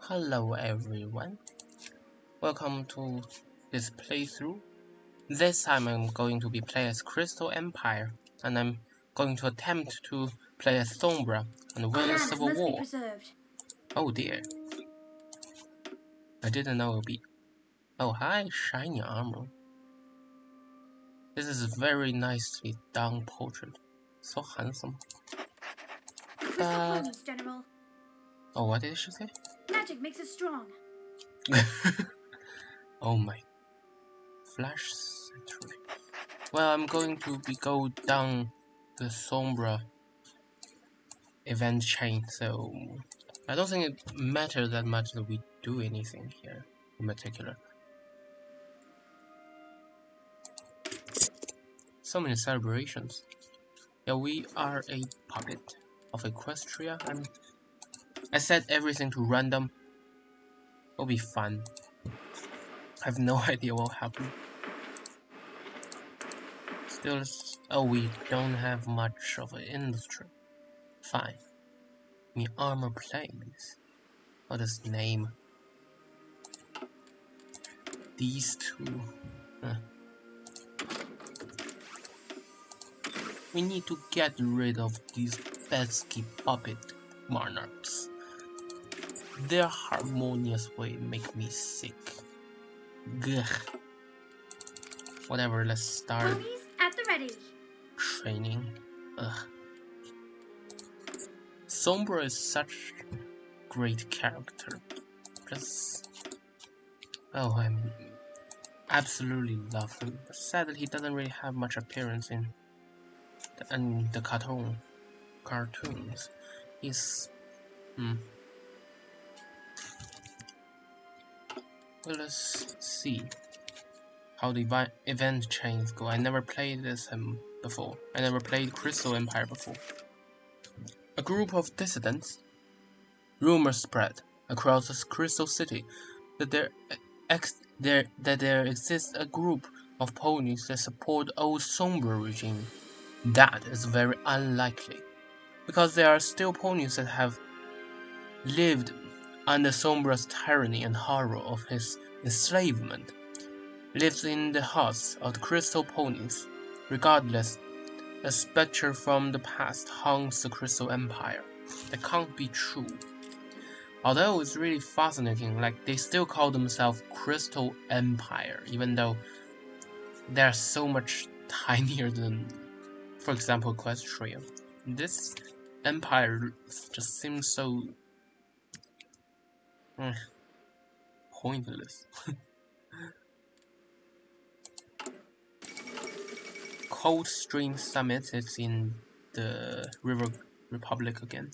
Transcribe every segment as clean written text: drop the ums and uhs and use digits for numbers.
Hello everyone, welcome to this playthrough. This time I'm going to be playing as Crystal Empire, and I'm going to attempt to play as Sombra and win a civil war. Oh dear, I didn't know it would be... Oh hi, shiny armor. This is a very nicely done portrait, so handsome. But... General. Oh, what did she say? Magic makes us strong. Oh my. Flash century. Well, I'm going to go down the Sombra event chain, so I don't think it matters that much that we do anything here in particular. So many celebrations. Yeah, we are a puppet of Equestria, and I set everything to random. It'll be fun. I have no idea what will happen. Still, oh, we don't have much of an industry. Fine. Me armor planes. What is the name? These two. We need to get rid of these pesky puppet monarchs. Their harmonious way make me sick. Gugh. Whatever, let's start. Ponies at the ready. Training. Ugh. Sombra is such great character. Just... Oh, I'm absolutely love him. But sadly, he doesn't really have much appearance in the cartoons. He's... Well, let's see how the event chains go. I never played this before. I never played Crystal Empire before. A group of dissidents. Rumors spread across the Crystal City that there exists a group of ponies that support old Sombra regime. That is very unlikely, because there are still ponies that have lived under Sombra's tyranny and horror of his enslavement, lives in the hearts of the Crystal Ponies. Regardless, a spectre from the past haunts the Crystal Empire. That can't be true. Although it's really fascinating, like they still call themselves Crystal Empire, even though they're so much tinier than, for example, Equestria. This empire just seems so pointless. Cold Stream Summit is in the River Republic again.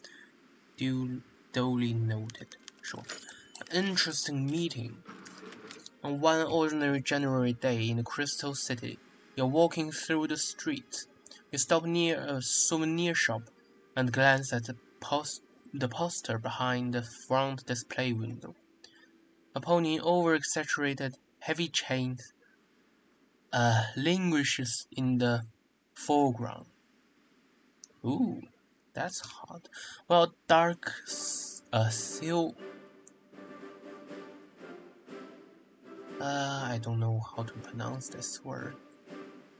Duly noted. Sure. An interesting meeting. On one ordinary January day in the Crystal City, you're walking through the streets. You stop near a souvenir shop and glance at the poster behind the front display window. A pony in over-exaggerated heavy chains languishes in the foreground. Ooh, that's hot. Well, dark Xiel. I don't know how to pronounce this word.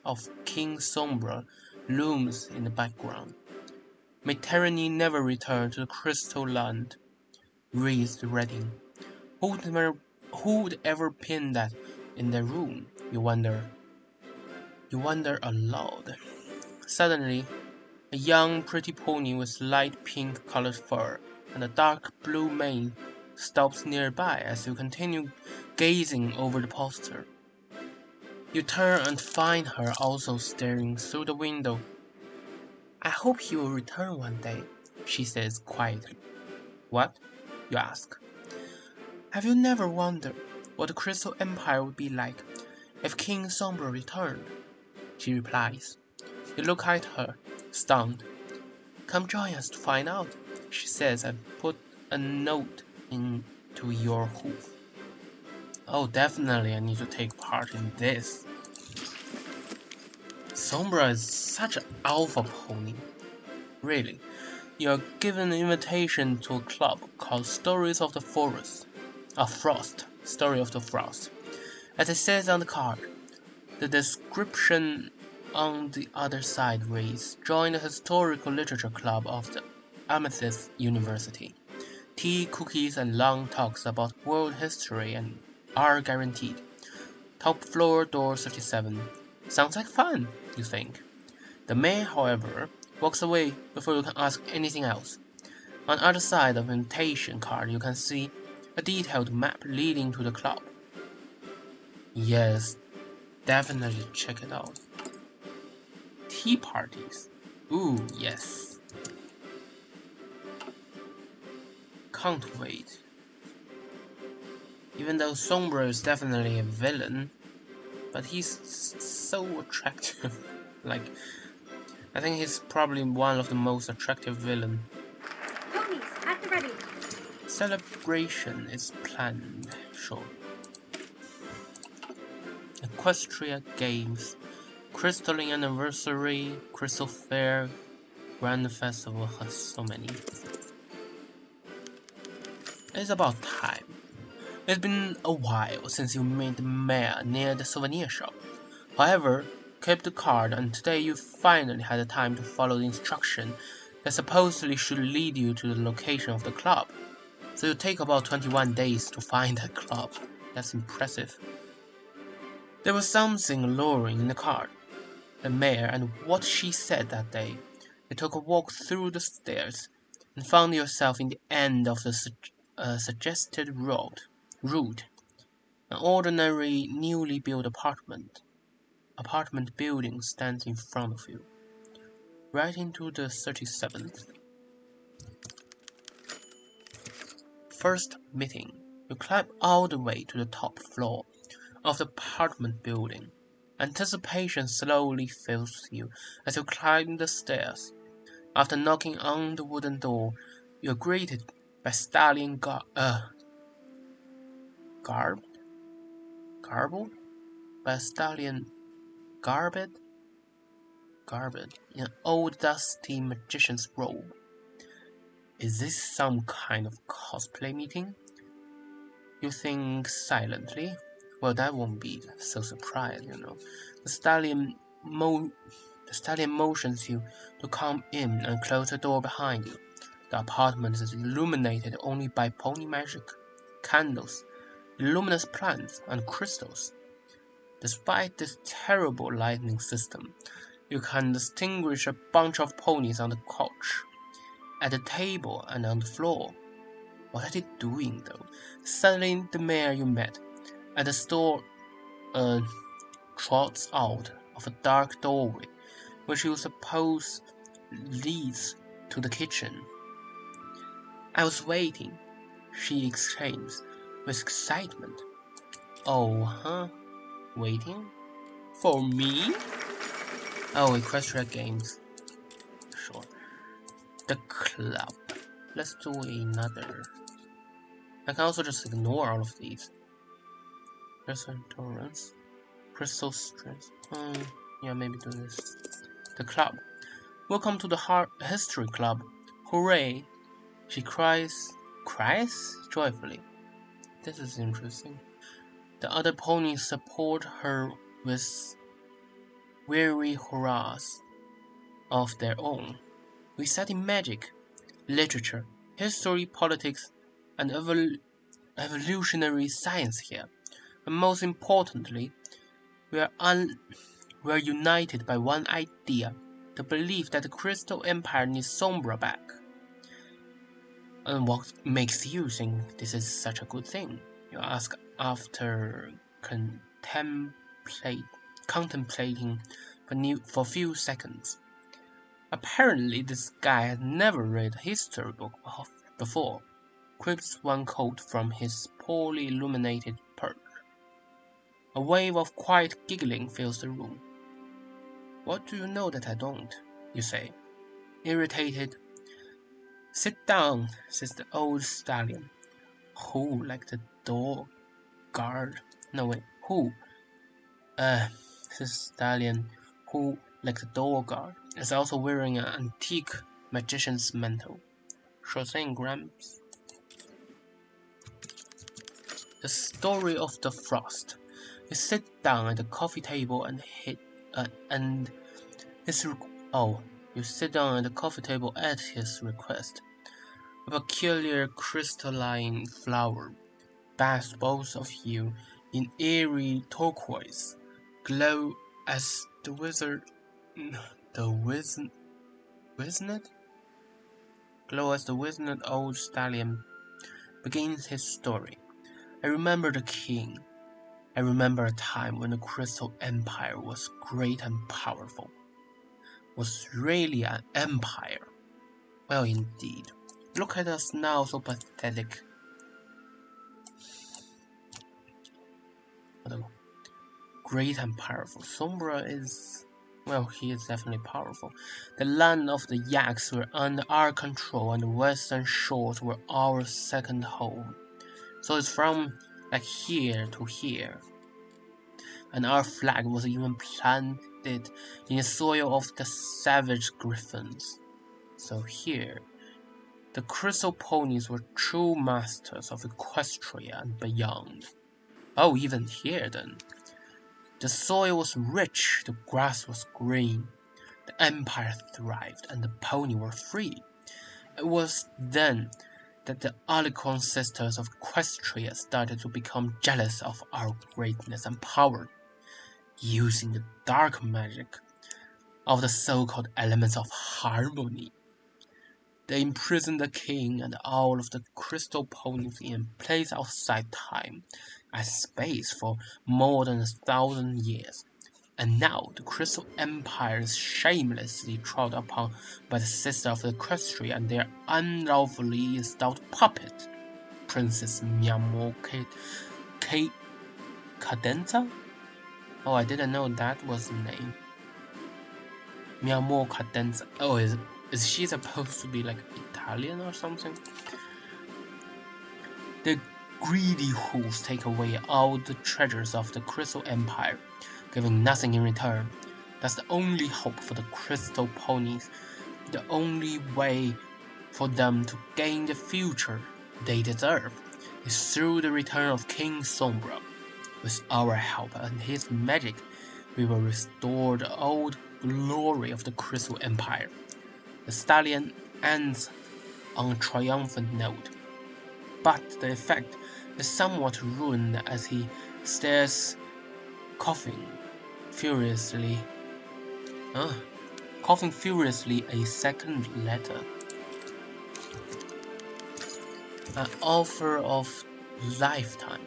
Of King Sombra looms in the background. May tyranny never return to the Crystal Land. Raised Reading. Who'd ever pin that in their room? You wonder. You wonder aloud. Suddenly, a young pretty pony with light pink colored fur and a dark blue mane stops nearby as you continue gazing over the poster. You turn and find her also staring through the window. I hope he will return one day, she says quietly. What? You ask. Have you never wondered what the Crystal Empire would be like if King Sombra returned? She replies. You look at her, stunned. Come join us to find out, she says, and put a note into your hoof. Oh, definitely I need to take part in this. Sombra is such an alpha pony. Really, you're given an invitation to a club called Stories of the Forest. Frost. Story of the Frost. As it says on the card, the description on the other side reads, join the Historical Literature Club of the Amethyst University. Tea, cookies, and long talks about world history are guaranteed. Top floor, door 37. Sounds like fun, you think. The mayor, however, walks away before you can ask anything else. On the other side of the invitation card, you can see a detailed map leading to the club. Yes, definitely check it out. Tea parties. Ooh, yes. Can't wait. Even though Sombra is definitely a villain, but he's so attractive. Like, I think he's probably one of the most attractive villains. Ponies, at the ready. Celebration is planned, sure. Equestria Games, Crystalline Anniversary, Crystal Fair, Grand Festival has so many. It's about time. It's been a while since you made the mayor near the souvenir shop. However, keep the card, and today you finally had the time to follow the instruction that supposedly should lead you to the location of the club. So you take about 21 days to find that club. That's impressive. There was something alluring in the card, the mayor and what she said that day. You took a walk through the stairs and found yourself in the end of the suggested route. An ordinary, newly built apartment building stands in front of you. Right into the 37th. First meeting. You climb all the way to the top floor of the apartment building. Anticipation slowly fills you as you climb the stairs. After knocking on the wooden door, you are greeted by Stallion garbled? By Stallion garbed in an old dusty magician's robe. Is this some kind of cosplay meeting? You think silently. Well, that won't be so surprised, you know. The stallion motions you to come in and close the door behind you. The apartment is illuminated only by pony magic, candles, luminous plants, and crystals. Despite this terrible lighting system, you can distinguish a bunch of ponies on the couch, at the table, and on the floor. What are they doing, though? Suddenly, the mayor you met at the store trots out of a dark doorway, which you suppose leads to the kitchen. I was waiting, she exclaims, with excitement. Oh, huh? Waiting? For me? Oh, Equestria Games. Sure. The club. Let's do another. I can also just ignore all of these. There's endurance. Crystal strength. Yeah, maybe do this. The club. Welcome to the History Club. Hooray! She cries joyfully. This is interesting. The other ponies support her with weary hurrahs of their own. We study magic, literature, history, politics, and evolutionary science here. And most importantly, we are united by one idea, the belief that the Crystal Empire needs Sombra back. And what makes you think this is such a good thing? You ask after contemplating for a few seconds. Apparently this guy had never read a history book before. Quips one quote from his poorly illuminated perch. A wave of quiet giggling fills the room. What do you know that I don't? You say. Irritated. Sit down, says the old stallion. Who, like the door guard? No, wait. Who? Says stallion, who, like the door guard, is also wearing an antique Magician's Mantle. Sure thing, Gramps. The story of the frost. You sit down at the coffee table and you sit down at the coffee table at his request. A peculiar crystalline flower bathed both of you in eerie turquoise, glow as the wizard, glow as the wizened old stallion begins his story. I remember the king. I remember a time when the Crystal Empire was great and powerful. Was really an empire. Well, indeed. Look at us now, so pathetic. Although great and powerful. Sombra is... well, he is definitely powerful. The land of the Yaks were under our control and the western shores were our second home. So it's from like here to here. And our flag was even planted in the soil of the savage griffins. So here, the crystal ponies were true masters of Equestria and beyond. Oh, even here then. The soil was rich, the grass was green, the empire thrived, and the pony were free. It was then that the Alicorn sisters of Equestria started to become jealous of our greatness and power. Using the dark magic of the so-called elements of harmony, they imprisoned the king and all of the crystal ponies in a place outside time and space for more than 1,000 years. And now the Crystal Empire is shamelessly trod upon by the sister of the Equestria and their unlawfully installed puppet, Princess Miamo Cadenza? Oh, I didn't know that was the name. Miamo Cadenza. Oh, is she supposed to be like Italian or something? The greedy hooves take away all the treasures of the Crystal Empire, giving nothing in return. That's the only hope for the Crystal Ponies. The only way for them to gain the future they deserve is through the return of King Sombra. With our help and his magic, we will restore the old glory of the Crystal Empire. The stallion ends on a triumphant note, but the effect is somewhat ruined as he stares coughing furiously a second letter. An offer of lifetime.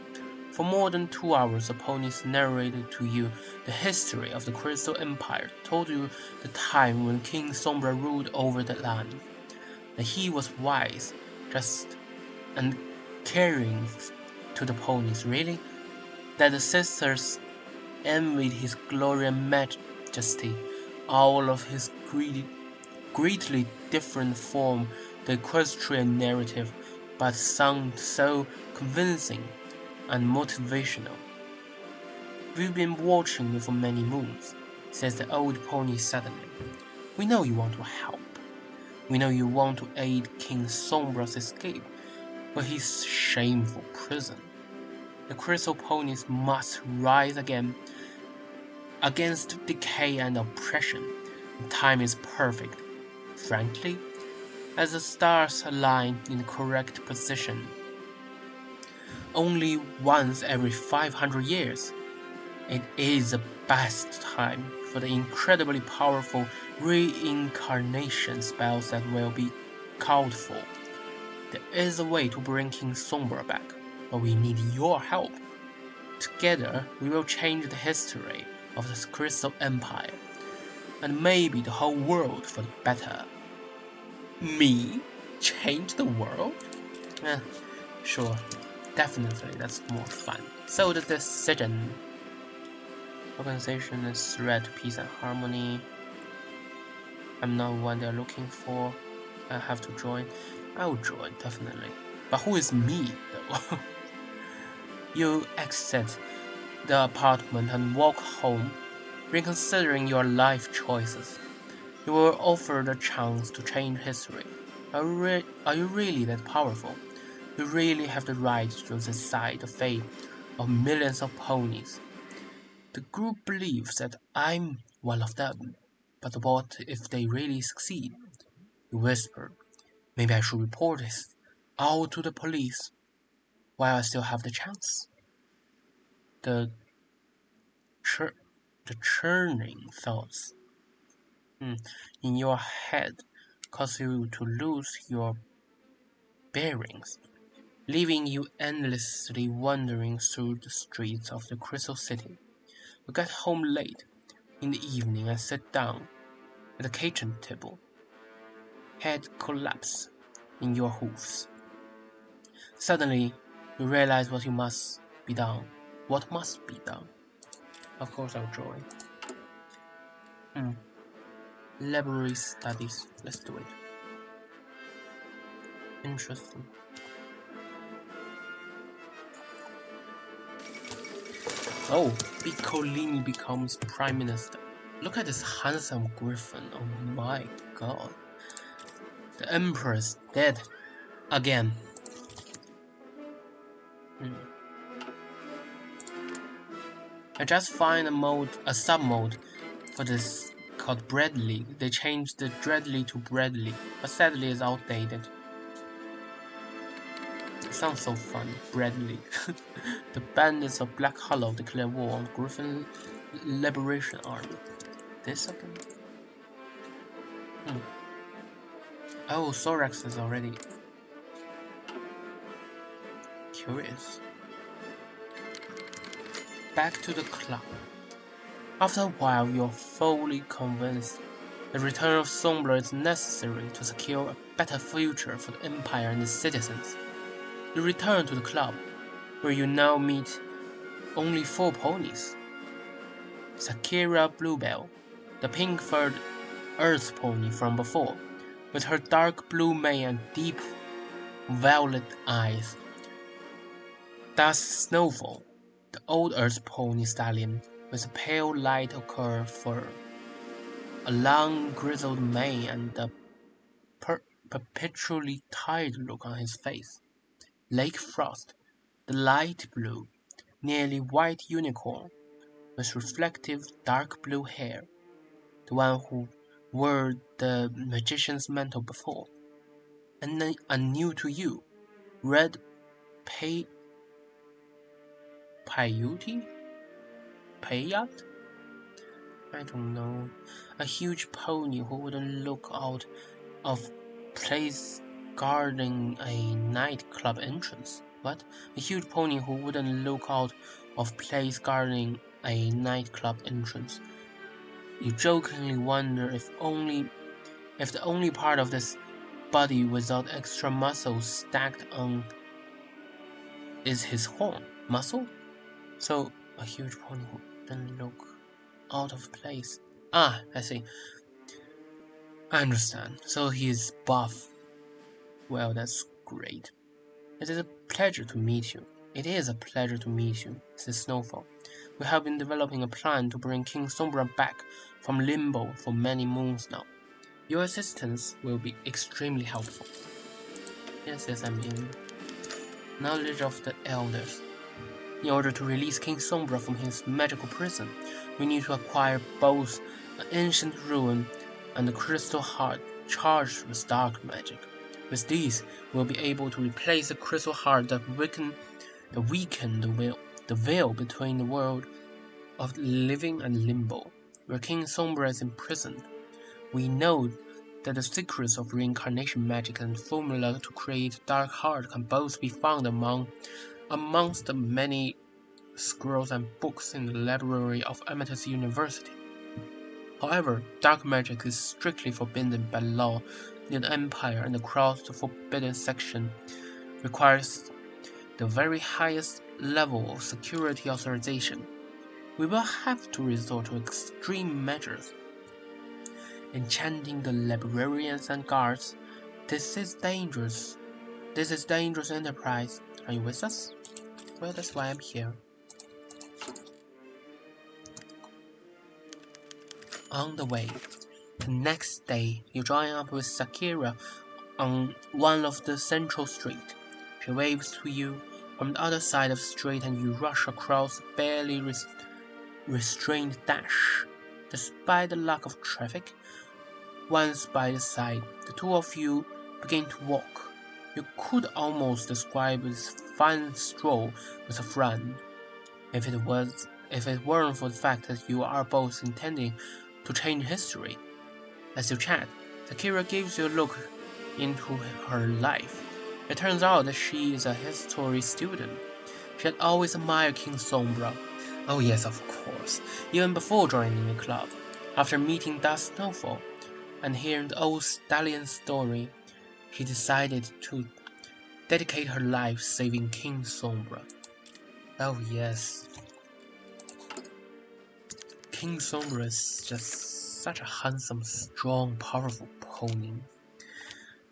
For more than 2 hours, the ponies narrated to you the history of the Crystal Empire, told you the time when King Sombra ruled over the land, that he was wise, just, and caring to the ponies, really, that the sisters envied his glory and majesty, all of his greatly different form, the equestrian narrative, but sound so convincing and motivational. We've been watching you for many moons, says the old pony suddenly. We know you want to help. We know you want to aid King Sombra's escape from his shameful prison. The crystal ponies must rise again against decay and oppression. The time is perfect. Frankly, as the stars align in the correct position, only once every 500 years. It is the best time for the incredibly powerful reincarnation spells that will be called for. There is a way to bring King Sombra back, but we need your help. Together, we will change the history of the Crystal Empire, and maybe the whole world for the better. Me? Change the world? Sure. Definitely, that's more fun. So the decision. Organization is threat to peace and harmony. I'm not one they're looking for. I have to join. I'll join, definitely. But who is me, though? You exit the apartment and walk home, reconsidering your life choices. You were offered a chance to change history. Are you really that powerful? You really have the right to decide the fate of millions of ponies. The group believes that I'm one of them. But what if they really succeed? He whispered. Maybe I should report this all to the police while I still have the chance. The chur- the churning thoughts in your head cause you to lose your bearings, leaving you endlessly wandering through the streets of the Crystal City. You get home late in the evening and sit down at the kitchen table, head collapse in your hoofs. Suddenly, you realize what must be done. What must be done? Of course, I'll join. Library studies. Let's do it. Interesting. Oh, Piccolini becomes prime minister. Look at this handsome griffin. Oh my god. The emperor's dead. Again. I just find a sub-mode for this called Bradley. They changed the Dreadly to Bradley, but sadly it's outdated. It sounds so fun, Bradley. The bandits of Black Hollow declare war on Griffin Liberation Army. This again? Oh, Thorax is already curious. Back to the club. After a while, you're fully convinced the return of Sombra is necessary to secure a better future for the Empire and its citizens. You return to the club, where you now meet only 4 ponies. Sakira Bluebell, the pink-furred Earth pony from before, with her dark blue mane and deep violet eyes. Dust Snowfall, the old Earth pony stallion, with a pale light ochre fur, a long grizzled mane and a perpetually tired look on his face. Lake Frost, the light blue, nearly white unicorn, with reflective dark blue hair, the one who wore the magician's mantle before. And new to you, Red Paiute? Payat? I don't know. A huge pony who wouldn't look out of place guarding a nightclub entrance. What? A huge pony who wouldn't look out of place guarding a nightclub entrance. You jokingly wonder if the only part of this body without extra muscles stacked on is his horn. Muscle? So a huge pony who wouldn't look out of place. Ah, I see. I understand. So he's buff. Well, that's great. It is a pleasure to meet you. It is a pleasure to meet you, says Snowfall. We have been developing a plan to bring King Sombra back from Limbo for many moons now. Your assistance will be extremely helpful. Yes, I mean, knowledge of the elders. In order to release King Sombra from his magical prison, we need to acquire both an ancient ruin and a crystal heart charged with dark magic. With these, we'll be able to replace the crystal heart that weakened the veil between the world of living and Limbo, where King Sombra is imprisoned. We know that the secrets of reincarnation magic and formula to create dark heart can both be found amongst the many scrolls and books in the library of Amethyst University. However, dark magic is strictly forbidden by law in the Empire, and across the forbidden section requires the very highest level of security authorization. We will have to resort to extreme measures. Enchanting the librarians and guards. This is dangerous. This is dangerous enterprise. Are you with us? Well, that's why I'm here. On the way. The next day, you join up with Sakura on one of the central street. She waves to you from the other side of the street and you rush across a barely restrained dash. Despite the lack of traffic, once by the side, the two of you begin to walk. You could almost describe this fine stroll with a friend, if it weren't for the fact that you are both intending to change history. As you chat, Sakura gives you a look into her life. It turns out that she is a history student. She had always admired King Sombra. Oh yes, of course, even before joining the club. After meeting Dust Snowfall and hearing the old stallion's story, she decided to dedicate her life saving King Sombra. Oh yes, King Sombra is just such a handsome, strong, powerful pony.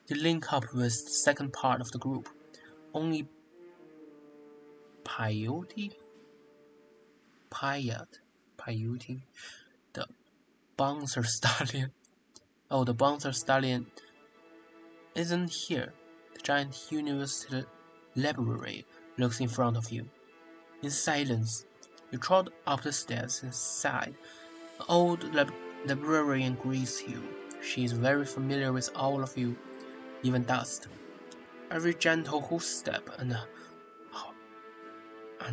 You link up with the second part of the group. Only Paiute, the bouncer stallion. Oh, the bouncer stallion isn't here. The giant university library looks in front of you. In silence, you trot up the stairs inside. The old librarian greets you. She is very familiar with all of you, even Dust. Every gentle hoofstep and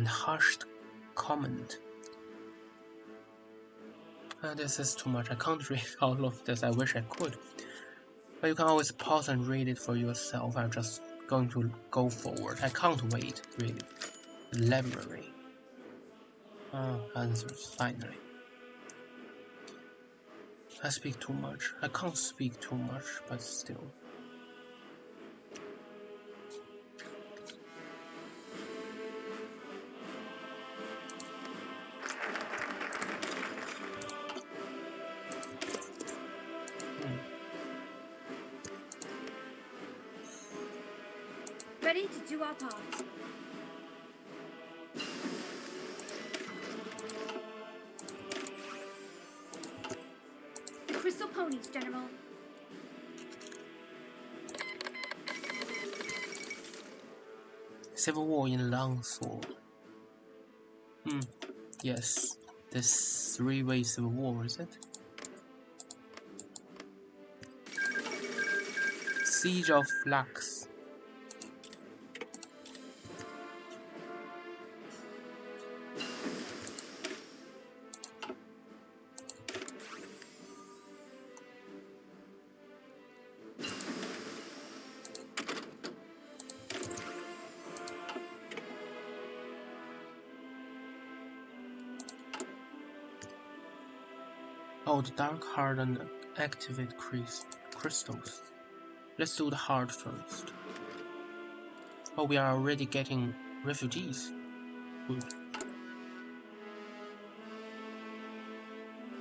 hushed comment. This is too much. I can't read all of this. I wish I could. But you can always pause and read it for yourself. I'm just going to go forward. I can't wait, really. The library. Answers, finally. I speak too much. I can't speak too much, but still. Ready to do our part. The Crystal Ponies, General. Civil War in Longsword. Yes. This three-way civil war, is it? Siege of Lux. Oh, the dark heart and activate crystals. Let's do the heart first. Oh, we are already getting refugees. Good.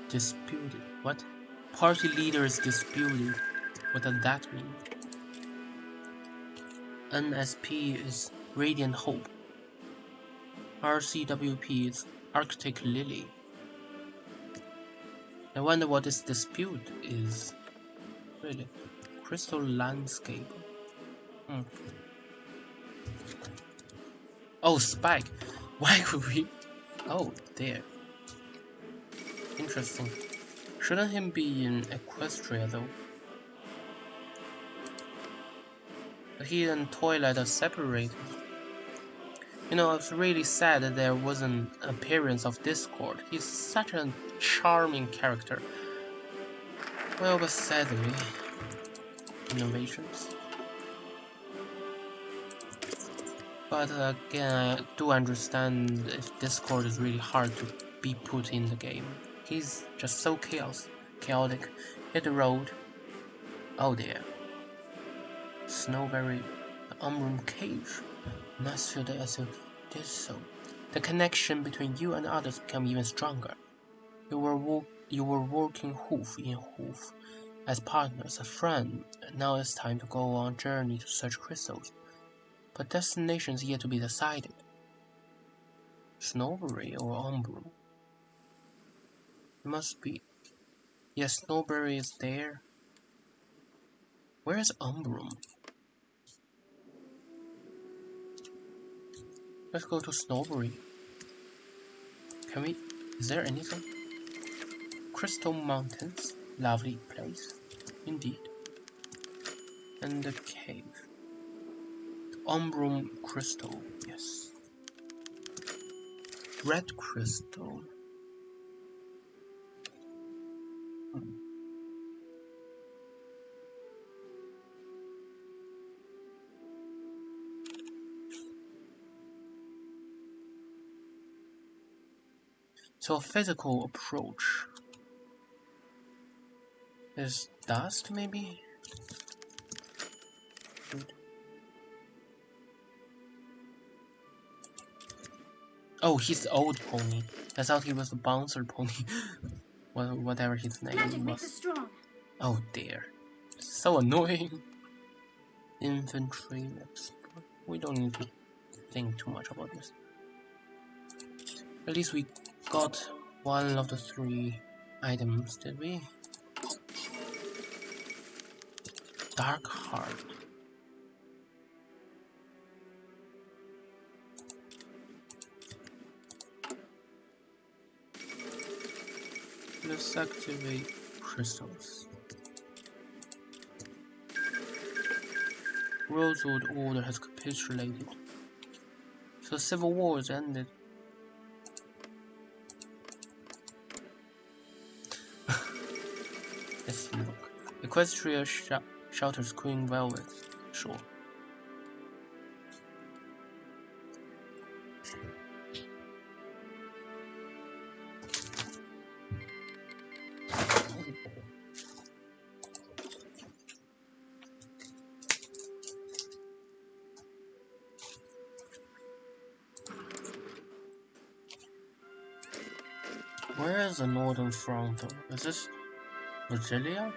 Disputed. What? Party leaders disputed. What does that mean? NSP is Radiant Hope. RCWP is Arctic Lily. I wonder what this dispute is. Really? Crystal Landscape. Oh, Spike. Why could we... Oh, there. Interesting. Shouldn't him be in Equestria though? But he and Twilight are separated. You know, it's really sad that there wasn't an appearance of Discord. He's such a charming character. Well, but sadly, innovations. But again, I do understand if Discord is really hard to be put in the game. He's just so chaotic. Hit the road. Oh dear. Snowberry, the Umbrum Cave. Nice feel that as you did so. The connection between you and others became even stronger. You were working hoof in hoof as partners, a friend. Now it's time to go on a journey to search crystals. But destination is yet to be decided. Snowberry or Umbrum? It must be. Yes, Snowberry is there. Where is Umbrum? Let's go to Snowberry. Can we... Is there anything? Crystal Mountains. Lovely place. Indeed. And the cave. Umbrum Crystal. Yes. Red Crystal. So a physical approach is dust, maybe? Good. Oh, he's the old pony. I thought he was the bouncer pony. Well, whatever his name Magic makes us was. strong. Oh dear. So annoying. Infantry expert. We don't need to think too much about this. At least we got one of the 3 items, did we? Dark Heart. Let's activate crystals. Rosewood Order has capitulated. So civil war is ended. Let's look. Equestria shelters Queen Velvet. Sure. Where is the northern front though? Is this Virgilia?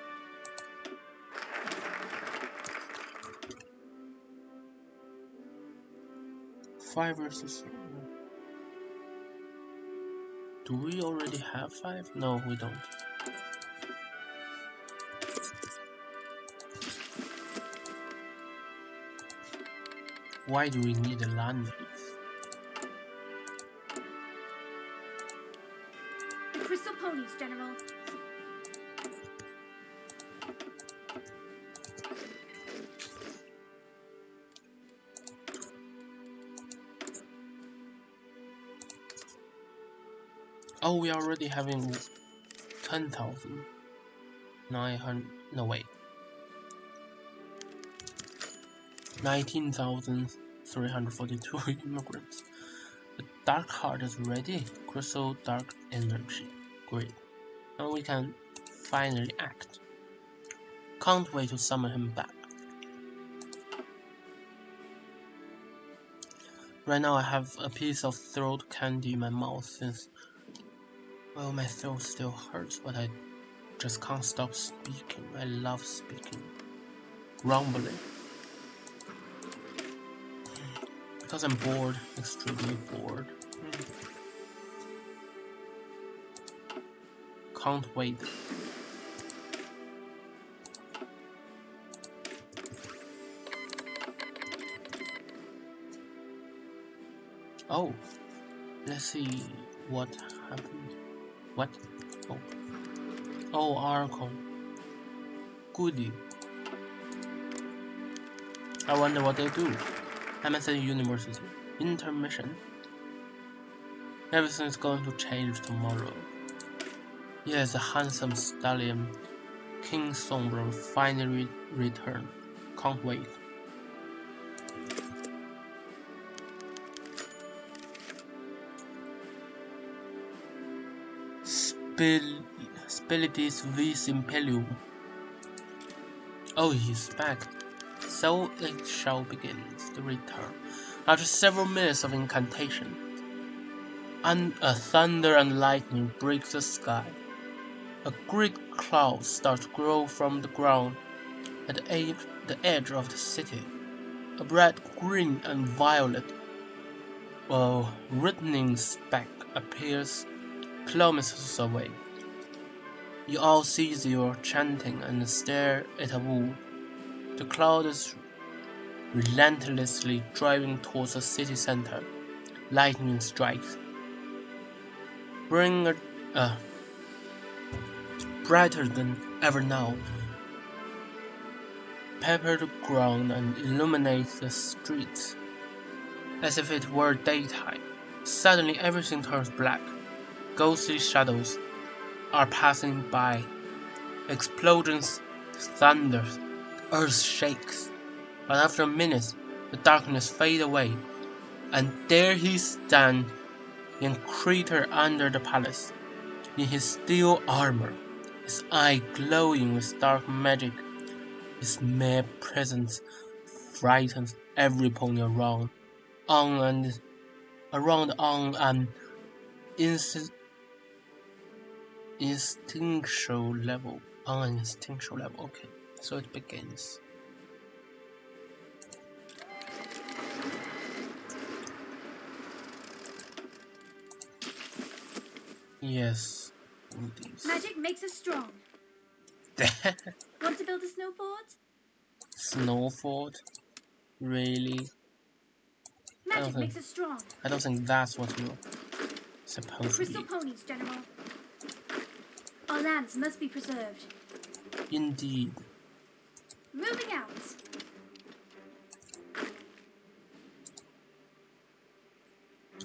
Five versus... Do we already have 5? No, we don't. Why do we need a land base? Crystal ponies, General. Oh, we are already having 10,900. No, wait. 19,342 immigrants. The Dark Heart is ready. Crystal Dark Energy. Great. And we can finally act. Can't wait to summon him back. Right now I have a piece of throat candy in my mouth since... Well, my throat still hurts, but I just can't stop speaking. I love speaking. Grumbling. Because I'm bored. Extremely bored. Can't wait. Oh, let's see what happened. What? Oh, oh, Archon. Goody. I wonder what they do. MSN University. Intermission. Everything's going to change tomorrow. Yes, a handsome stallion. King Sombra will finally return. Can't wait. Spiritus vis imperium. Oh, he's back. So it shall begin. The return. After several minutes of incantation, a thunder and lightning break the sky. A great cloud starts to grow from the ground at the edge of the city. A bright green and violet lightning speck appears kilometers away. You all cease your chanting and stare at a wall. The cloud is relentlessly driving towards the city center. Lightning strikes, bring brighter than ever now, pepper the ground and illuminate the streets, as if it were daytime. Suddenly everything turns black. Ghostly shadows are passing by. Explosions, thunder, earth shakes. But after a minute, the darkness fades away, and there he stands in crater under the palace, in his steel armor, his eye glowing with dark magic. His mere presence frightens every pony around on an instinctual level. Okay, so it begins. Yes, indeed. Magic makes us strong. Want to build a snow fort? Snow fort? Really? Magic makes us strong. I don't think that's what you're supposed to Crystal be. ponies, General. Our lands must be preserved. Indeed. Moving out.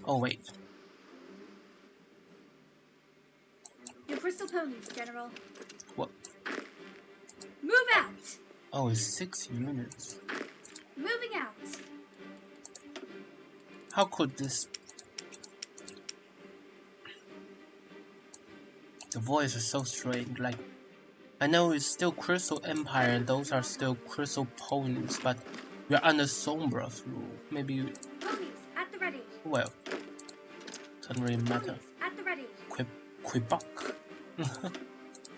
Oh wait. Your crystal ponies, General. What? Move out. Oh, it's 6 units. Moving out. How could this... The voice is so strange, like... I know it's still Crystal Empire and those are still Crystal Ponies, but we're under Sombra's rule. Maybe... Ponies at the ready. Well... Doesn't really matter. Ponies at the ready. Quebec.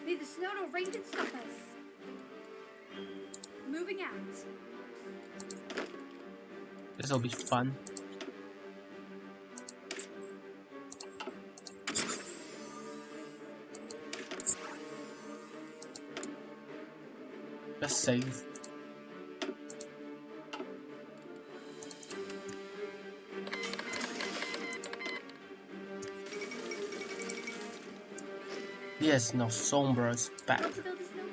Neither snow nor rain can stop us. Moving out. This'll be fun. Let's save. Yes, now Sombra's back. Want to build a snow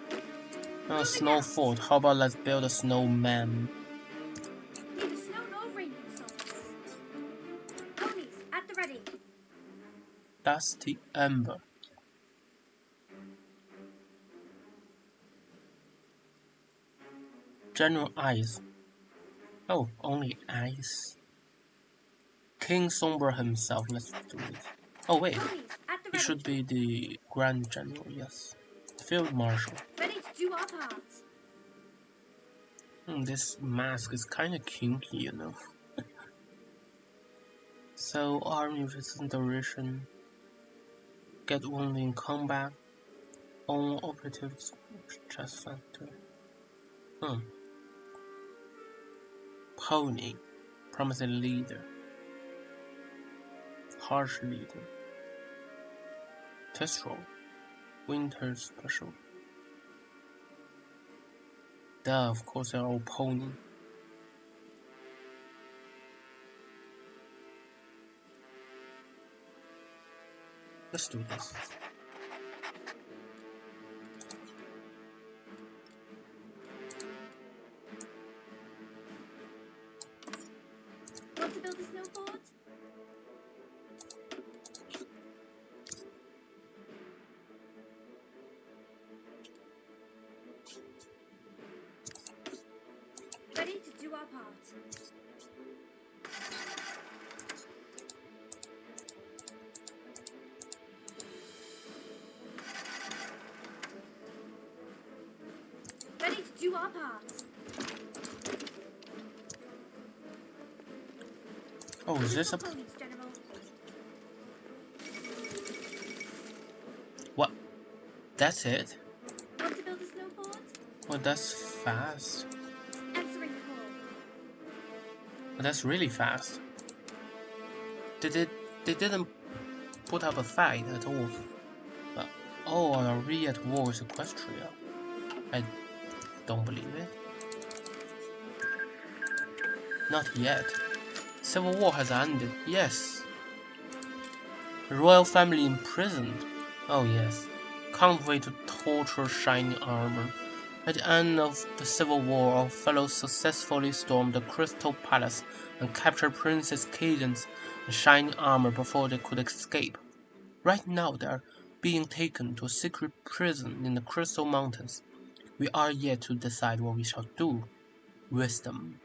fort? No snow fort. How about let's build a snowman? Neither snow nor rain can stop us. Ponies at the ready. Dusty Ember. General Ice. Oh, only Ice. King Sombra himself. Let's do it. Oh wait, Ponies at the he ready. should be the Grand General. Yes, Field Marshal. Ready to do our part. This mask is kind of kinky, you know. So army resistant duration. Get wounded in combat. Own operatives chest factor. Pony. Promising leader. Harsh leader. Test roll. Winter special. Duh, of course they're all pony. Let's do this. Want to build a snow fort? Ready to do our part. Ready to do our part. Oh, is this a... Ponies, General. What? That's it? Want to build a snow fort? Well, that's fast. Answering call. Well, that's really fast. They didn't put up a fight at all. Oh, are we at war with Equestria? I don't believe it. Not yet. Civil war has ended, yes. The royal family imprisoned. Oh yes. Can't wait to torture Shining Armor. At the end of the Civil War, our fellows successfully stormed the Crystal Palace and captured Princess Cadence and Shining Armor before they could escape. Right now they are being taken to a secret prison in the Crystal Mountains. We are yet to decide what we shall do with them.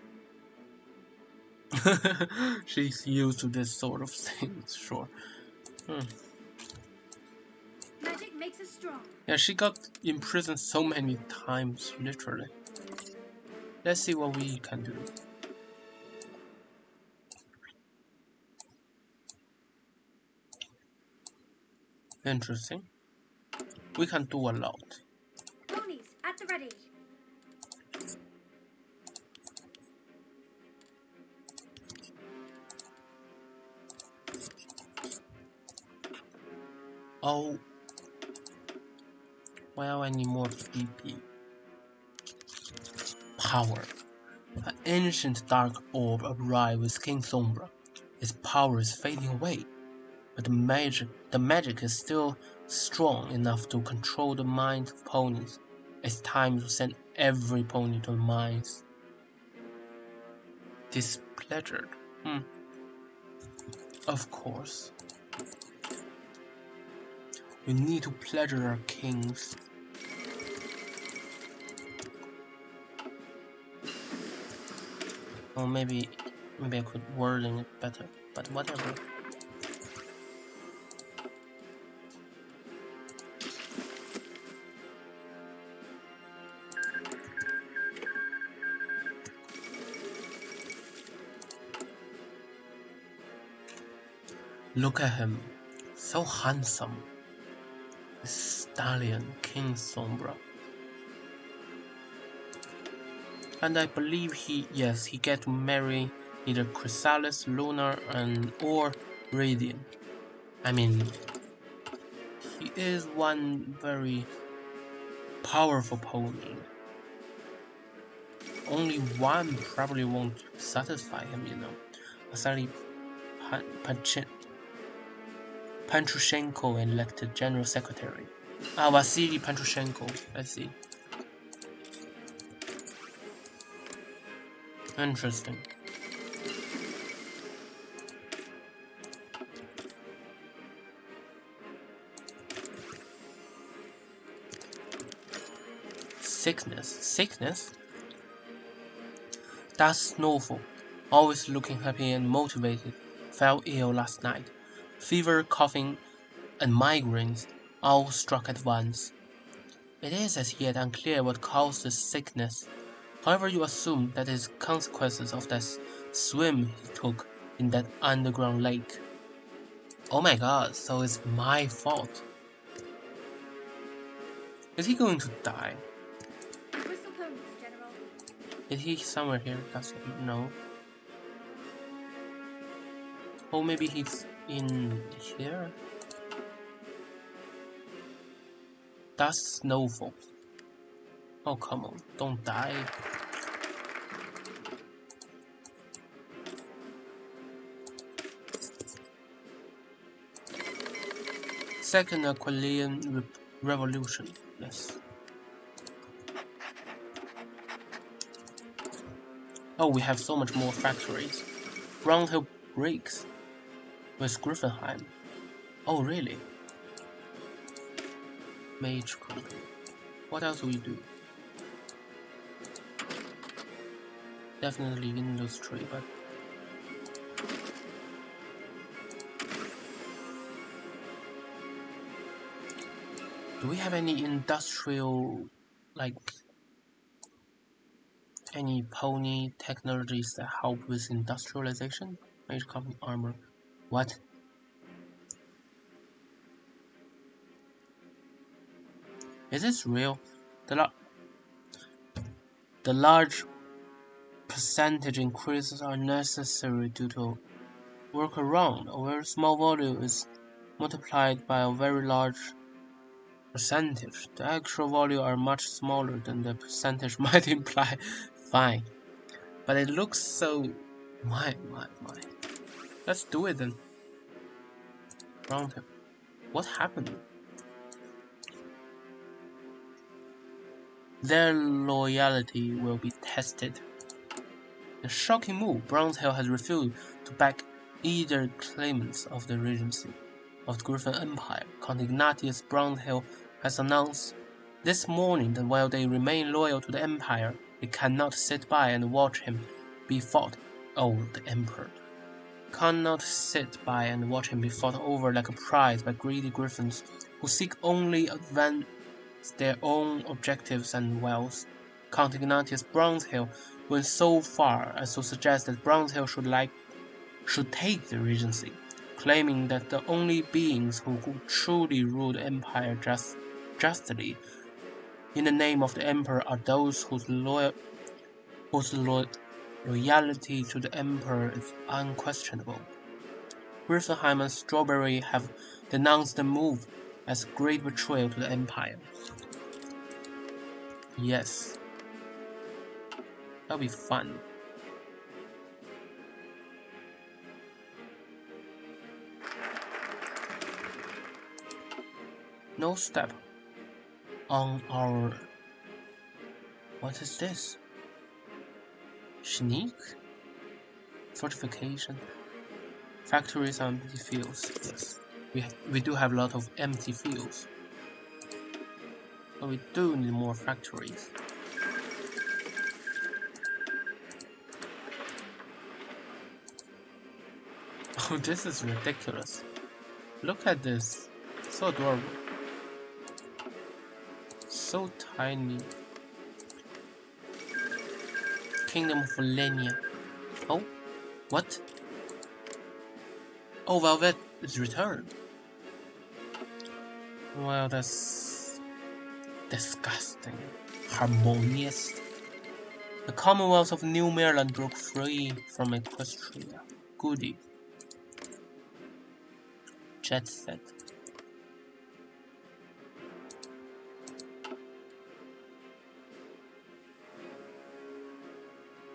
She's used to this sort of things, sure. Magic makes us strong. Yeah, she got imprisoned so many times, literally. Let's see what we can do. Interesting. We can do a lot. Ponies at the ready. Oh, well, I need more PP. Power. An ancient dark orb arrived with King Sombra. Its power is fading away, but the magic is still strong enough to control the minds of ponies. It's time to send every pony to the mines. Displeasured. Of course. We need to pleasure our kings. Or maybe I could wording it better, but whatever. Look at him, so handsome. The stallion, King Sombra. And I believe he get to marry either Chrysalis, Lunar, or Radiant. I mean, he is one very powerful pony. Only one probably won't satisfy him, you know. Vasily Pantrushenko elected General Secretary. Ah, Vasily Pantrushenko, I see. Interesting. Sickness? That Snowfall, always looking happy and motivated, fell ill last night. Fever, coughing, and migraines all struck at once. It is as yet unclear what caused the sickness. However, you assume that it is consequences of that swim he took in that underground lake. Oh my god, so it's my fault. Is he going to die? Crystal ponies, General. Is he somewhere here? No. Oh, maybe he's in here? That's Snowfall. Oh, come on, don't die. Second Aquilian Revolution, yes. Oh, we have so much more factories. Brownhill Breaks with Griffinheim. Oh, really? Mage Company. What else do we do? Definitely industry, but do we have any industrial, like, any pony technologies that help with industrialization? Mage Company armor. What? Is this real? The large percentage increases are necessary due to workaround. A very small volume is multiplied by a very large Percentage. The actual value are much smaller than the percentage might imply. Fine. But it looks so... My. Let's do it then. Roundtable. What happened? Their loyalty will be tested. In a shocking move, Browntail has refused to back either claimants of the regency of the Griffin Empire. Count Ignatius Browntail has announced this morning that while they remain loyal to the Empire, they cannot sit by and watch him be fought. Oh, the Emperor cannot sit by and watch him be fought over like a prize by greedy griffins who seek only advance their own objectives and wealth. Count Ignatius Browntail went so far as to suggest that Browntail should take the regency, claiming that the only beings who could truly rule the empire justly in the name of the emperor are those whose loyalty to the emperor is unquestionable. Griffenheim and Strawberry have denounced the move as a great betrayal to the empire. Yes. That'll be fun. No step on our... What is this? Sneak? Fortification. Factories and empty fields. Yes. We do have a lot of empty fields. But we do need more factories. Oh, this is ridiculous. Look at this. So adorable. So tiny. Kingdom of Lenia. Oh, what? Oh, Velvet is returned. Well, that's disgusting. Harmonious. The Commonwealth of New Maryland broke free from Equestria. Goody. Jet set.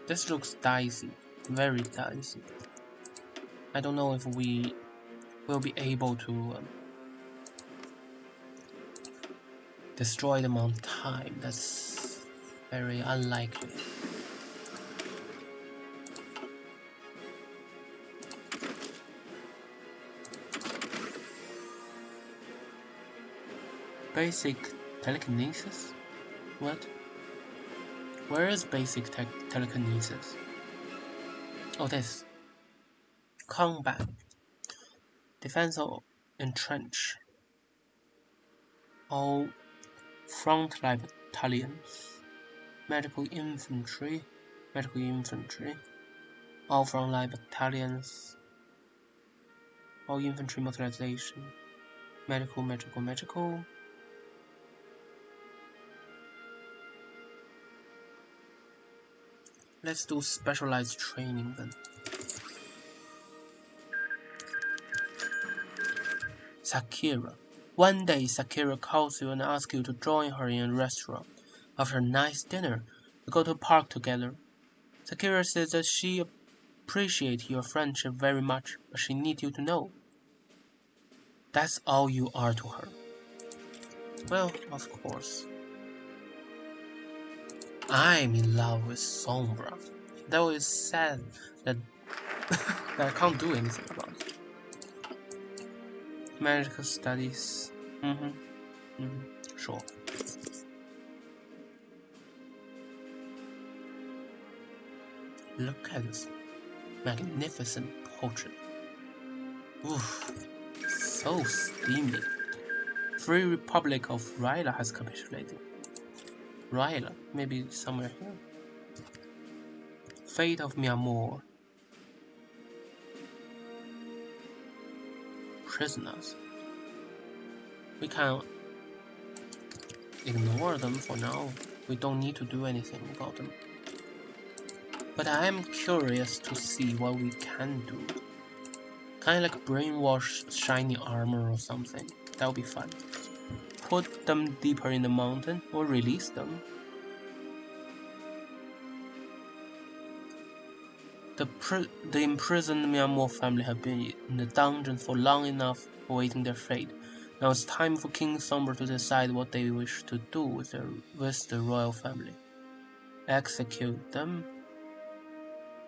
This looks dicey, very dicey. I don't know if we will be able to destroy them on time. That's very unlikely. Basic telekinesis? What? Where is basic telekinesis? Oh, this. Combat. Defense or entrench. All frontline battalions. Medical infantry. All frontline battalions. All infantry mobilization. Medical. Let's do specialized training then. Sakira. One day Sakira calls you and asks you to join her in a restaurant. After a nice dinner, you go to a park together. Sakira says that she appreciates your friendship very much, but she needs you to know. That's all you are to her. Well, of course. I'm in love with Sombra. Though it's sad that, that I can't do anything about it. Medical studies. Sure. Look at this magnificent portrait. Oof, so steamy. Free Republic of Ryla has capitulated. Ryla, maybe somewhere here. Fate of Myanmar. Prisoners. We can ignore them for now. We don't need to do anything about them. But I am curious to see what we can do. Kind of like brainwash shiny armor or something. That would be fun. put them deeper in the mountain or release them. The imprisoned Myanmar family have been in the dungeon for long enough, awaiting their fate. Now it's time for King Sombra to decide what they wish to do with the royal family. Execute them,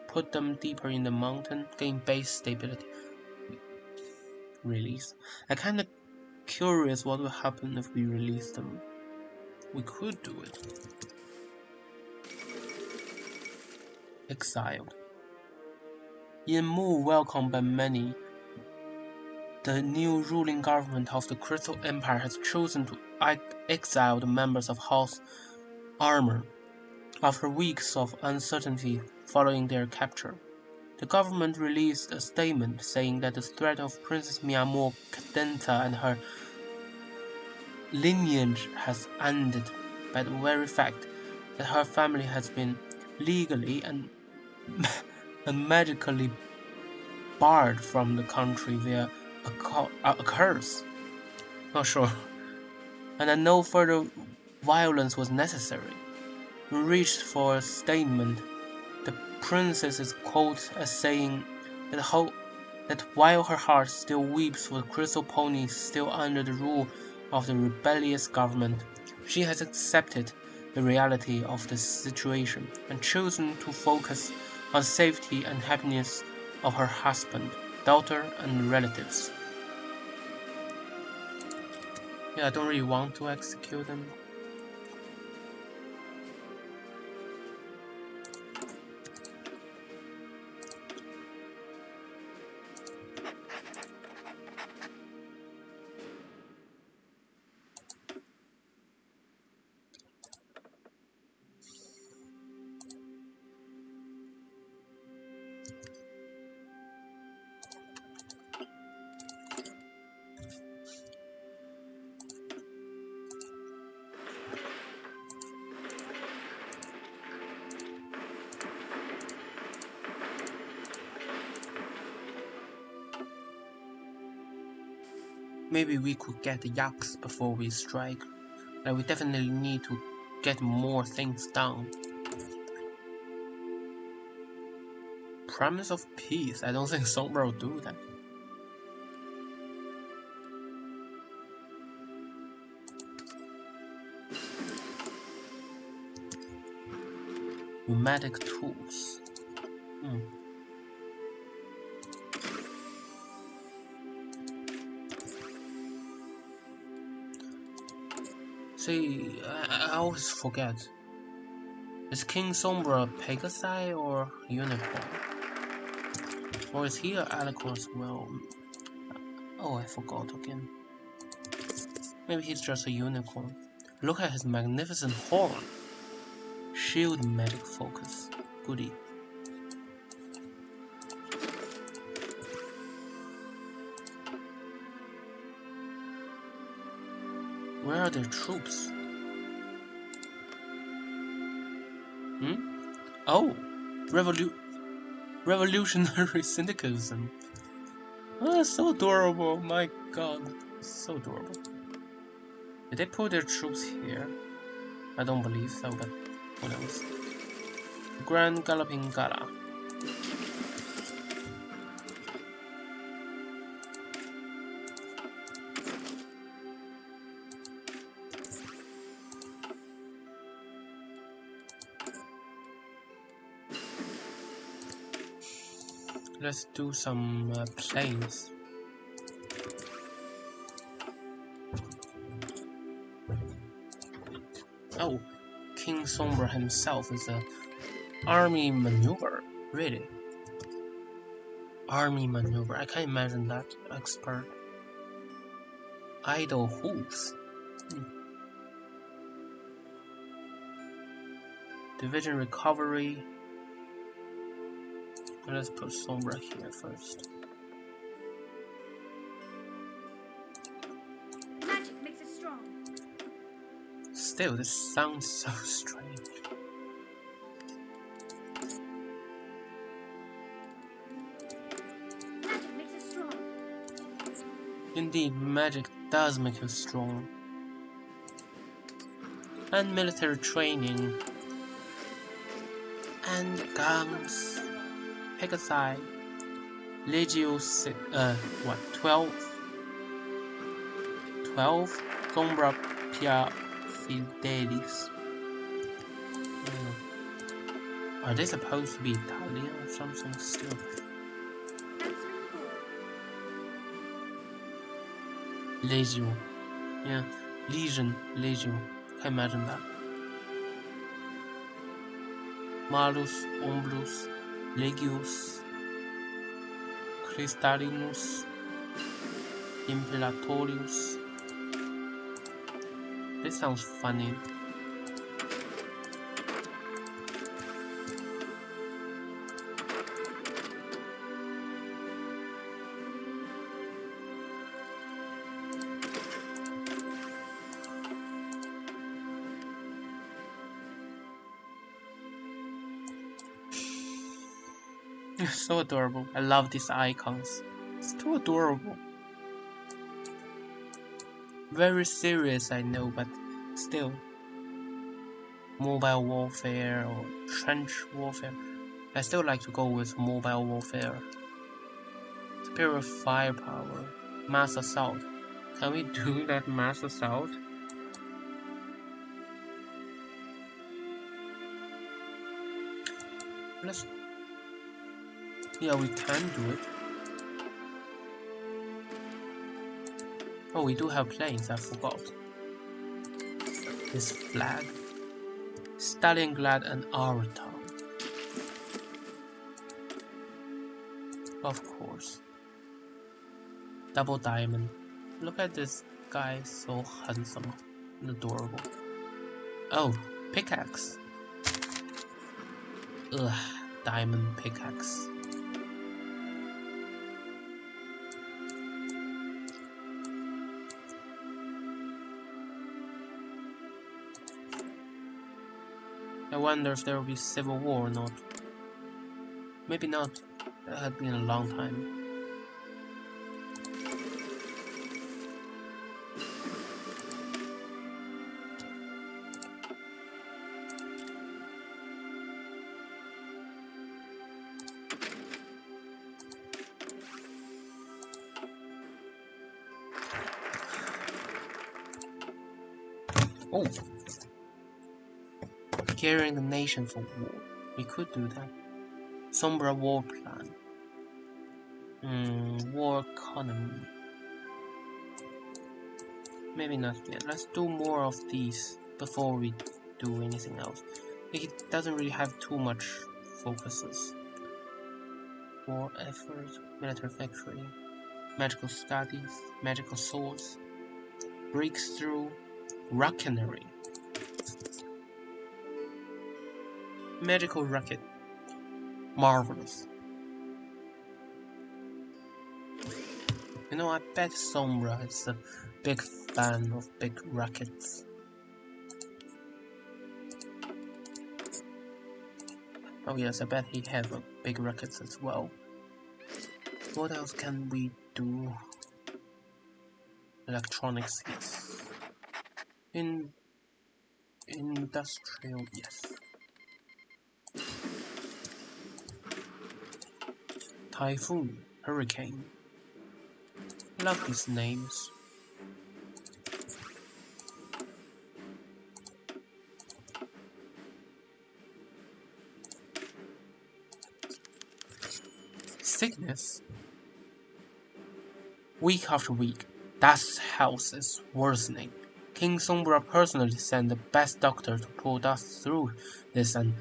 put them deeper in the mountain, gain base stability, release. I'm kinda curious what will happen if we release them. We could do it. Exiled. In a move welcomed by many, the new ruling government of the Crystal Empire has chosen to exile the members of House Armor after weeks of uncertainty following their capture. The government released a statement saying that the threat of Princess Myanmar Kadenta and her lineage has ended by the very fact that her family has been legally and magically barred from the country via a curse. Not sure. And that no further violence was necessary. We reached for a statement. The princess is quoted as saying that while her heart still weeps for the crystal ponies still under the rule of the rebellious government, she has accepted the reality of the situation and chosen to focus on the safety and happiness of her husband, daughter, and relatives. Yeah, I don't really want to execute them. Maybe we could get the yaks before we strike. Like, we definitely need to get more things done. Promise of peace. I don't think Sombra will do that. Pneumatic tools. See, I always forget. Is King Sombra Pegasi or Unicorn? Or is he an Alicorn as well? Oh, I forgot again. Maybe he's just a unicorn. Look at his magnificent horn. Shield magic focus. Goody. Where are their troops? Oh! Revolutionary syndicalism. Oh, that's so adorable. My god. So adorable. Did they put their troops here? I don't believe so, but who knows. Grand Galloping Gala. Let's do some planes. Oh, King Sombra himself is an army maneuver. Really? Army maneuver. I can't imagine that expert. Idle hooves. Division recovery. Let's put Sombra here first. Magic makes it strong. Still, this sounds so strange. Magic makes it strong. Indeed, magic does make you strong. and military training, and guns. Pick a side. Legio, 12? 12? Sombra Pia Fidelis. Are they supposed to be Italian or something still? Answering the call. Legio. Yeah. Legion. Can imagine that. Malus, Omblus, Legius, Cristallinus, Imperatorius. This sounds funny. So adorable. I love these icons. It's too adorable. Very serious, I know, but still. Mobile warfare or trench warfare. I still like to go with mobile warfare. Superior firepower. Mass assault. Can we do that mass assault? Let's... Yeah, we can do it. Oh, we do have planes, I forgot. This flag. Stalingrad and our town. Of course. Double diamond. Look at this guy, so handsome and adorable. Oh, pickaxe. Ugh, diamond pickaxe. I wonder if there will be civil war or not. Maybe not. That had been a long time. Oh! Preparing the nation for war. We could do that. Sombra war plan. War economy. Maybe not yet. Let's do more of these before we do anything else. It doesn't really have too much focuses. War effort, military factory, magical studies, magical swords, breakthrough, rocketery. Magical rocket. Marvelous. You know, I bet Sombra is a big fan of big rockets. Oh yes, I bet he has big rockets as well. What else can we do? Electronics, yes. Industrial, yes. Typhoon, hurricane. Love these names. Sickness. Week after week, Dust's health is worsening. King Sombra personally sent the best doctor to pull Dust through this and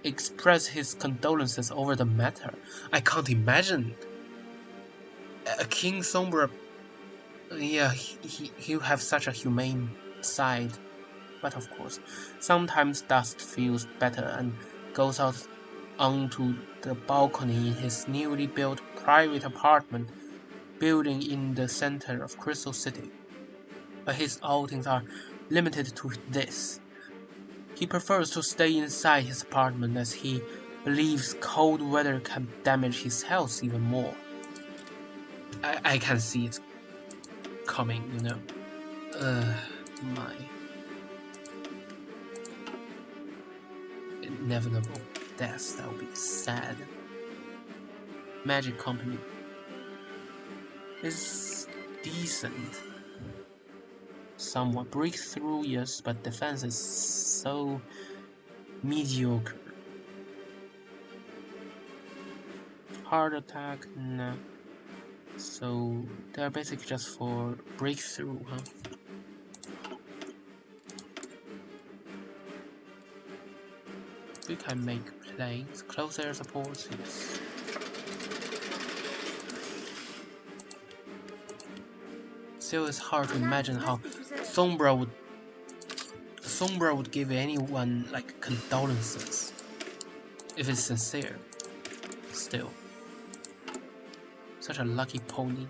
express his condolences over the matter. I can't imagine King Sombra. Yeah, he'll have such a humane side. But of course, sometimes Dust feels better and goes out onto the balcony in his newly built private apartment building in the center of Crystal City. But his outings are limited to this. He prefers to stay inside his apartment as he believes cold weather can damage his health even more. I can see it coming, you know. My. inevitable death. That would be sad. Magic Company is decent. Somewhat breakthrough, yes, but defense is so mediocre. Hard attack, nah. So they're basically just for breakthrough, huh? We can make planes, close air support, yes. Still, it's hard to imagine how Sombra would give anyone like condolences if it's sincere. Still, such a lucky pony.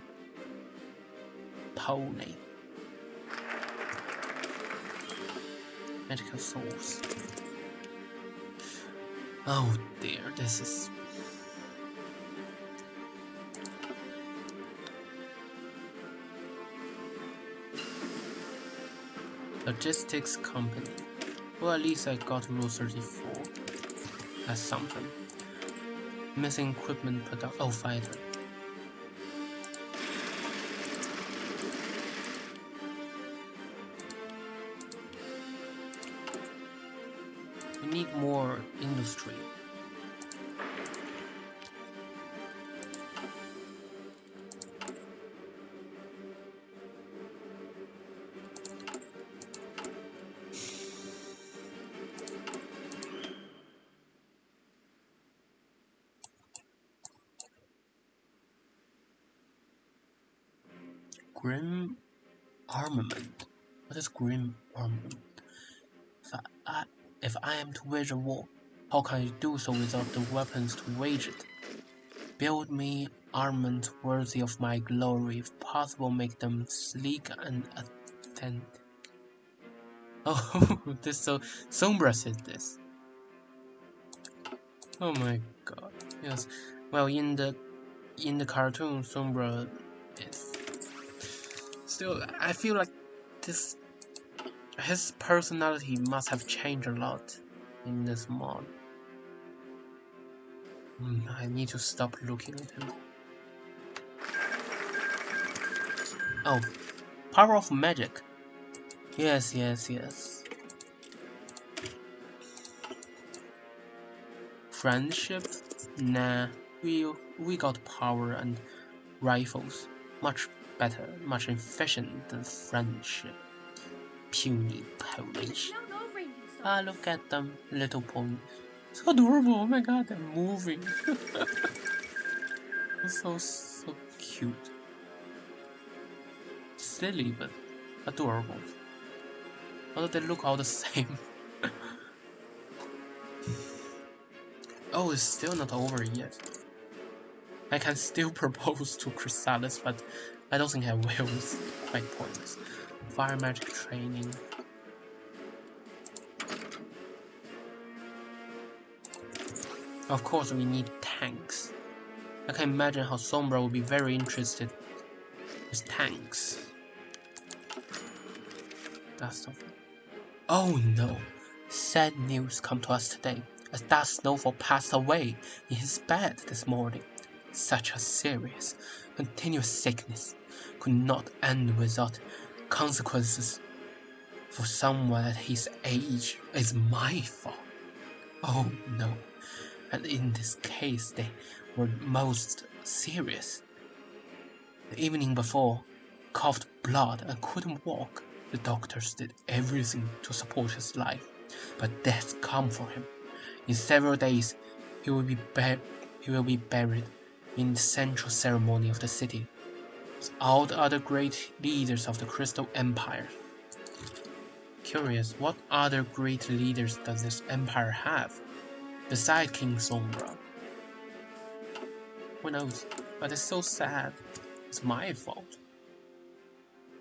Magical souls. Oh dear, this is. Logistics company. Well, at least I got Rule 34. That's something. Missing equipment product. Oh, fighter. We need more industry. Grim armament. What is grim armament? If I am to wage a war, how can I do so without the weapons to wage it? Build me armament worthy of my glory, if possible make them sleek and authentic. Oh, this so Sombra said this. Oh my god. Yes. Well, in the cartoon, Sombra is still. I feel like his personality must have changed a lot in this mod. I need to stop looking at him. Oh, power of magic. Yes. Friendship? Nah, we got power and rifles. Much better, much efficient than friendship. Puny Polish. Ah, look at them, little pony. So adorable, oh my god, they're moving. so cute. Silly, but adorable. Although they look all the same. Oh, it's still not over yet. I can still propose to Chrysalis, but I don't think I will. It's quite pointless. Fire magic training. Of course, we need tanks. I can imagine how Sombra will be very interested with tanks. That's the thing. Oh no! Sad news come to us today, as that Snowfall passed away in his bed this morning. Such a serious, continuous sickness could not end without consequences. For someone at his age, it's my fault. Oh no! And in this case, they were most serious. The evening before, coughed blood and couldn't walk. The doctors did everything to support his life, but death come for him. In several days, he will be buried in the central ceremony of the city, with all the other great leaders of the Crystal Empire. Curious, what other great leaders does this empire have, besides King Sombra? Who knows? But it's so sad. It's my fault.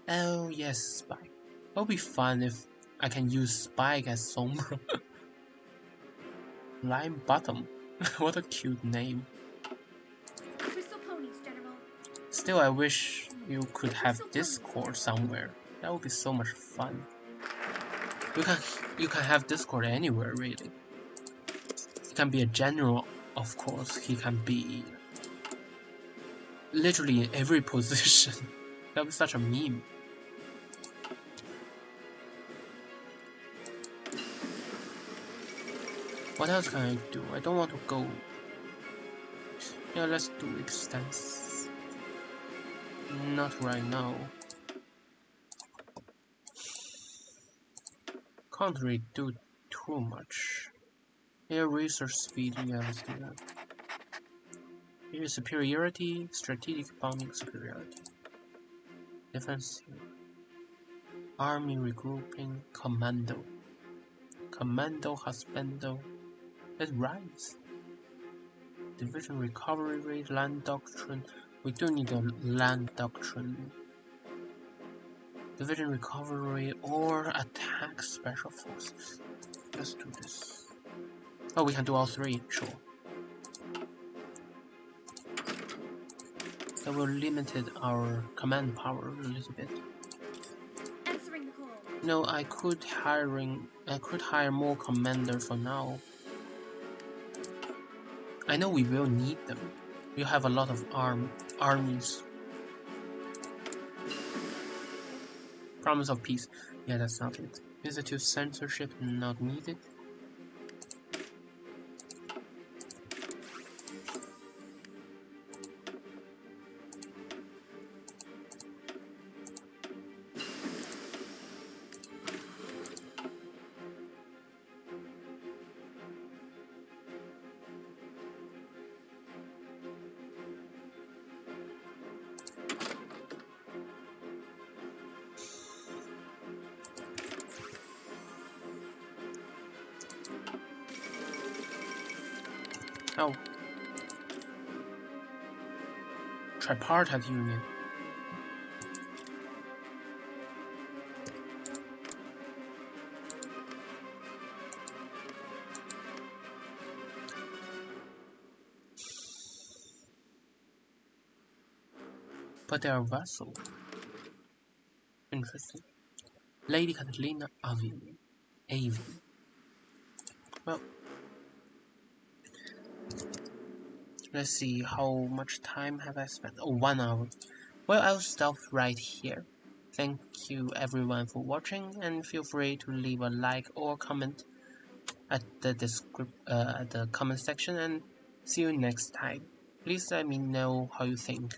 Oh yes, Spike. It'll be fun if I can use Spike as Sombra. Lime Bottom. What a cute name. Crystal ponies, General. Still, I wish you could have Discord somewhere. That would be so much fun. You can have Discord anywhere, really. can be a general, of course. He can be literally in every position. That was such a meme. What else can I do? I don't want to go. Yeah, let's do extents. Not right now. Can't really do too much. Here, research speed. Yeah, let's do that. Here, superiority, strategic bombing superiority. Defense. Army regrouping, commando. Commando, husbando. Let's rise. Division recovery rate, land doctrine. We do need a land doctrine. Division recovery or attack special forces. Let's do this. Oh, we can do all three, sure. That will limited our command power a little bit. Answering the call. No, I could hire more commander for now. I know we will need them. We have a lot of armies. Promise of peace. Yeah, that's not it. Institute censorship not needed. Oh. Tripartite union. But they are vassal. Interesting. Lady Catalina Avi. Well, let's see, how much time have I spent? Oh, 1 hour. Well, I'll stop right here. Thank you everyone for watching, and feel free to leave a like or comment at the comment section, and see you next time. Please let me know how you think.